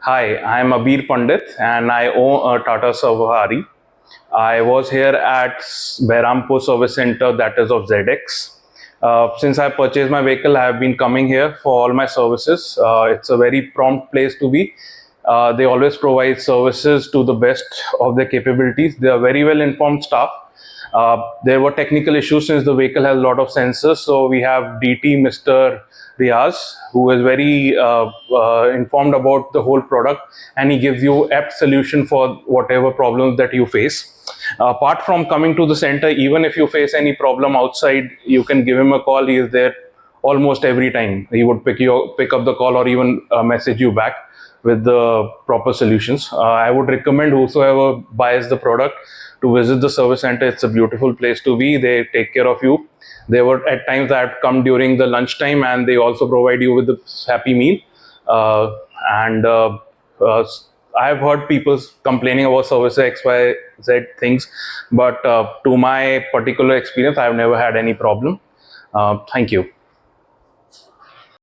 Hi, I am Abir Pandit and I own a Tata Savahari. I was here at Behrampur Service Center, that is of ZEDEX. Since I purchased my vehicle, I have been coming here for all my services. It's a very prompt place to be. They always provide services to the best of their capabilities. They are very well informed staff. There were technical issues since the vehicle has a lot of sensors. So we have DT Mr. Riaz, who is very informed about the whole product, and he gives you apt solution for whatever problems that you face. Apart from coming to the center, even if you face any problem outside, you can give him a call. He is there almost every time. He would pick up the call or even message you back with the proper solutions. I would recommend whosoever buys the product to visit the service center. It's a beautiful place to be. They take care of you. There were at times that come during the lunchtime, and they also provide you with the happy meal. And uh, I've heard people complaining about service XYZ things, but to my particular experience, I've never had any problem. Thank you.